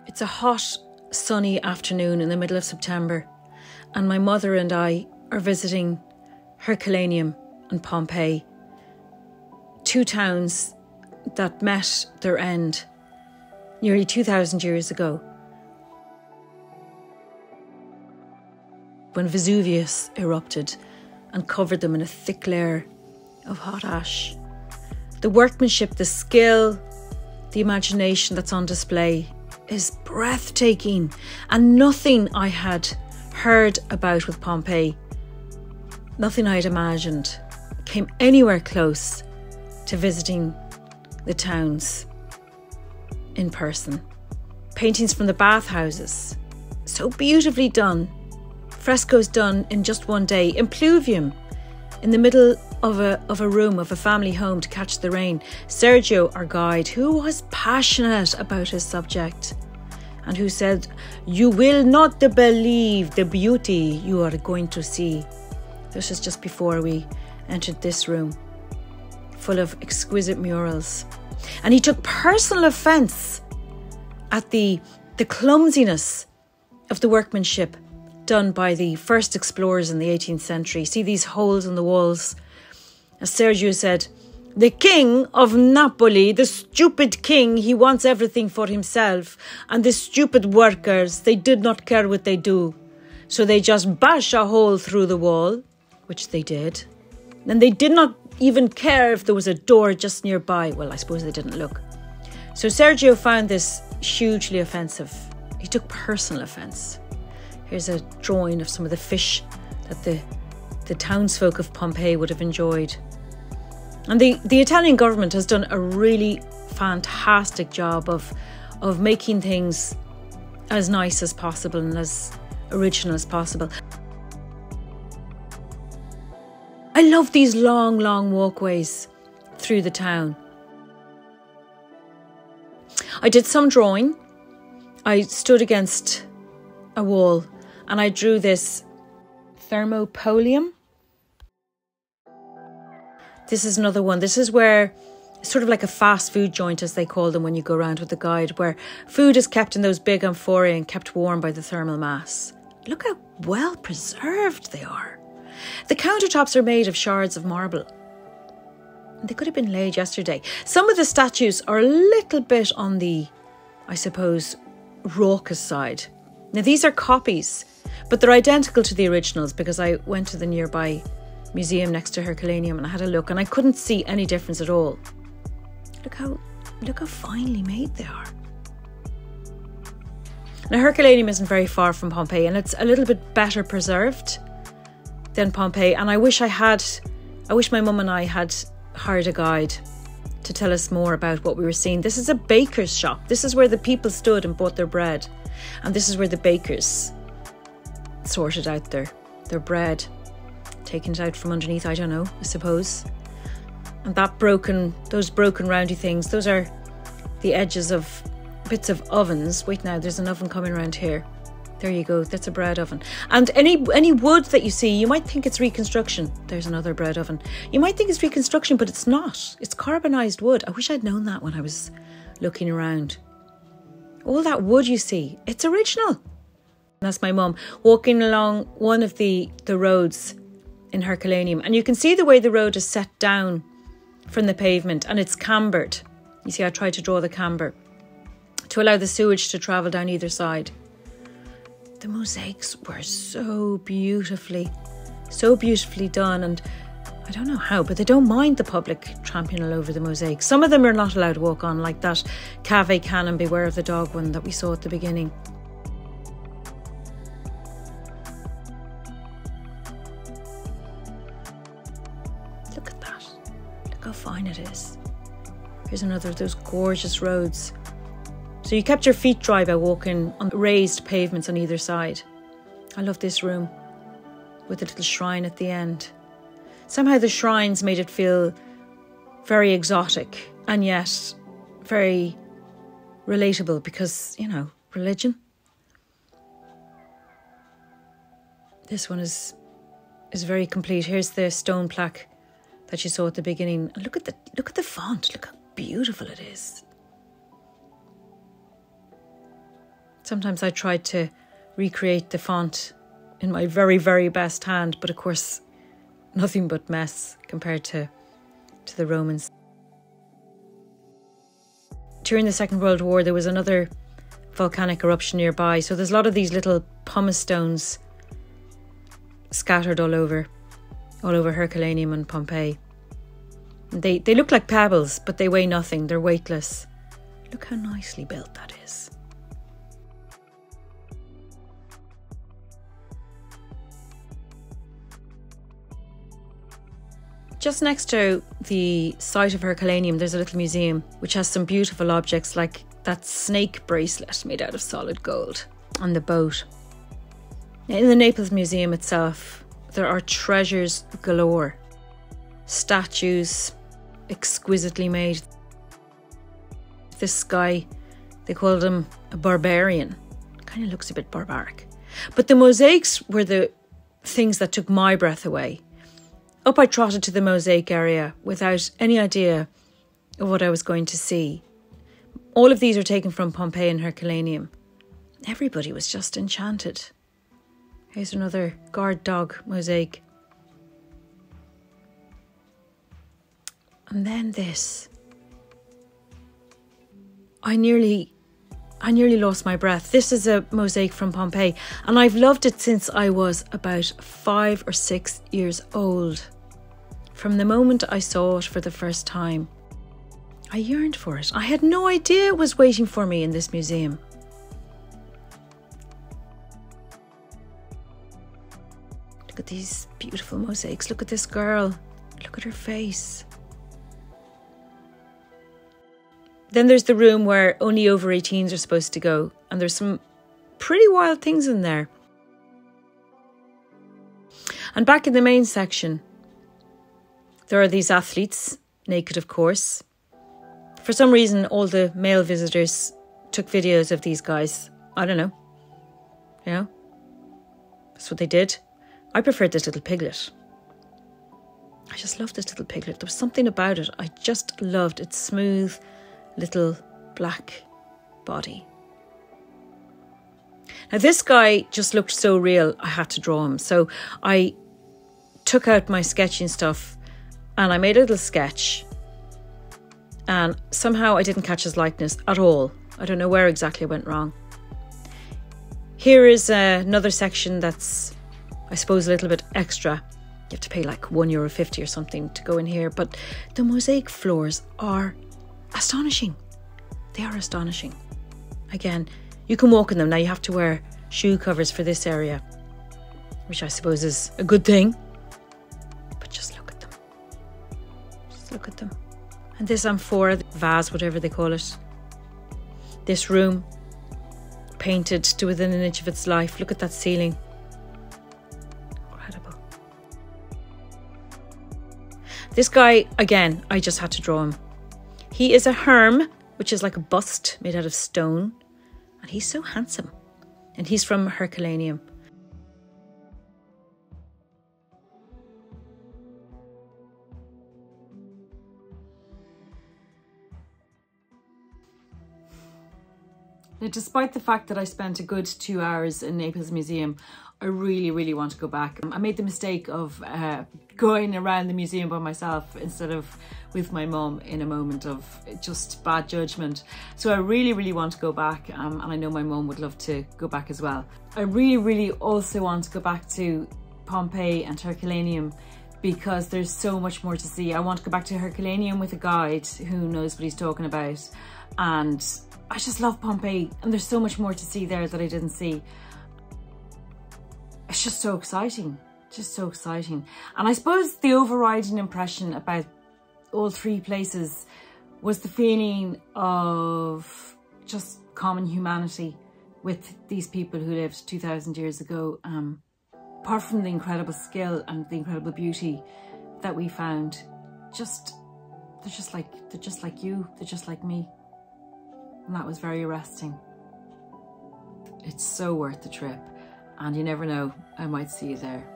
It's a hot, sunny afternoon in the middle of September, and my mother and I are visiting Herculaneum and Pompei, two towns that met their end nearly 2,000 years ago, when Vesuvius erupted and covered them in a thick layer of hot ash. The workmanship, the skill, the imagination that's on display is breathtaking, and nothing I had heard about with Pompeii, nothing I had imagined, came anywhere close to visiting the towns in person. Paintings from the bathhouses, so beautifully done. Frescoes done in just one day. Impluvium, in the middle of a room of a family home to catch the rain. Sergio, our guide, who was passionate about his subject and who said, "You will not believe the beauty you are going to see." This was just before we entered this room, full of exquisite murals. And he took personal offence at the clumsiness of the workmanship done by the first explorers in the 18th century. See these holes in the walls? As Sergio said, "The king of Napoli, the stupid king, he wants everything for himself. And the stupid workers, they did not care what they do. So they just bash a hole through the wall," which they did. And they did not even care if there was a door just nearby. Well, I suppose they didn't look. So Sergio found this hugely offensive. He took personal offence. Here's a drawing of some of the fish that the townsfolk of Pompeii would have enjoyed. And the Italian government has done a really fantastic job of making things as nice as possible and as original as possible. I love these long, long walkways through the town. I did some drawing. I stood against a wall and I drew this thermopolium. This is another one. This is where, sort of like a fast food joint, as they call them when you go around with the guide, where food is kept in those big amphorae and kept warm by the thermal mass. Look how well preserved they are. The countertops are made of shards of marble. They could have been laid yesterday. Some of the statues are a little bit on the, I suppose, raucous side. Now these are copies, but they're identical to the originals because I went to the nearby museum next to Herculaneum and I had a look and I couldn't see any difference at all. Look how finely made they are. Now Herculaneum isn't very far from Pompeii and it's a little bit better preserved than Pompeii, and I wish my mum and I had hired a guide to tell us more about what we were seeing. This is a baker's shop. This is where the people stood and bought their bread, and this is where the bakers sorted out their bread, taking it out from underneath, I don't know, I suppose. And those broken roundy things, those are the edges of bits of ovens. Wait now, there's an oven coming around here. There you go, that's a bread oven. And any wood that you see, you might think it's reconstruction. There's another bread oven. You might think it's reconstruction, but it's not. It's carbonized wood. I wish I'd known that when I was looking around. All that wood you see, it's original. And that's my mum walking along one of the roads in Herculaneum. And you can see the way the road is set down from the pavement and it's cambered. You see, I tried to draw the camber to allow the sewage to travel down either side. The mosaics were so beautifully done, and I don't know how, but they don't mind the public tramping all over the mosaics. Some of them are not allowed to walk on, like that Cave Canon, Beware of the Dog one that we saw at the beginning. Look at that. Look how fine it is. Here's another of those gorgeous roads. So you kept your feet dry by walking on raised pavements on either side. I love this room with a little shrine at the end. Somehow the shrines made it feel very exotic and yet very relatable because, you know, religion. This one is very complete. Here's the stone plaque that you saw at the beginning. And look at the font. Look how beautiful it is. Sometimes I tried to recreate the font in my very, very best hand, but of course, nothing but mess compared to the Romans. During the Second World War, there was another volcanic eruption nearby, so there's a lot of these little pumice stones scattered all over Herculaneum and Pompeii. They look like pebbles, but they weigh nothing. They're weightless. Look how nicely built that is. Just next to the site of Herculaneum, there's a little museum which has some beautiful objects like that snake bracelet made out of solid gold on the boat. In the Naples Museum itself, there are treasures galore. Statues, exquisitely made. This guy, they called him a barbarian. Kind of looks a bit barbaric. But the mosaics were the things that took my breath away. Up I trotted to the mosaic area without any idea of what I was going to see. All of these are taken from Pompeii and Herculaneum. Everybody was just enchanted. Here's another guard dog mosaic. And then this. I nearly lost my breath. This is a mosaic from Pompeii, and I've loved it since I was about 5 or 6 years old. From the moment I saw it for the first time, I yearned for it. I had no idea it was waiting for me in this museum. Look at these beautiful mosaics. Look at this girl. Look at her face. Then there's the room where only over 18s are supposed to go, and there's some pretty wild things in there. And back in the main section, there are these athletes, naked of course. For some reason, all the male visitors took videos of these guys. I don't know. You know? That's what they did. I preferred this little piglet. I just loved this little piglet. There was something about it. I just loved its smooth little black body. Now this guy just looked so real, I had to draw him. So I took out my sketching stuff and I made a little sketch, and somehow I didn't catch his likeness at all. I don't know where exactly I went wrong. Here is another section that's, I suppose, a little bit extra. You have to pay like €1.50 or something to go in here, but the mosaic floors are astonishing. They are astonishing. Again, you can walk in them. Now you have to wear shoe covers for this area, which I suppose is a good thing. But just look at them. Just look at them. And this amphora, vase, whatever they call it. This room, painted to within an inch of its life. Look at that ceiling. Incredible. This guy, again, I just had to draw him. He is a herm, which is like a bust made out of stone. And he's so handsome. And he's from Herculaneum. Now, despite the fact that I spent a good 2 hours in Naples Museum, I really, really want to go back. I made the mistake of going around the museum by myself instead of with my mum in a moment of just bad judgment. So I really, really want to go back, and I know my mum would love to go back as well. I really, really also want to go back to Pompeii and Herculaneum because there's so much more to see. I want to go back to Herculaneum with a guide who knows what he's talking about, and I just love Pompeii, and there's so much more to see there that I didn't see. It's just so exciting, just so exciting. And I suppose the overriding impression about all three places was the feeling of just common humanity with these people who lived 2,000 years ago. Apart from the incredible skill and the incredible beauty that we found, they're just like you, they're just like me. And that was very arresting. It's so worth the trip, and you never know, I might see you there.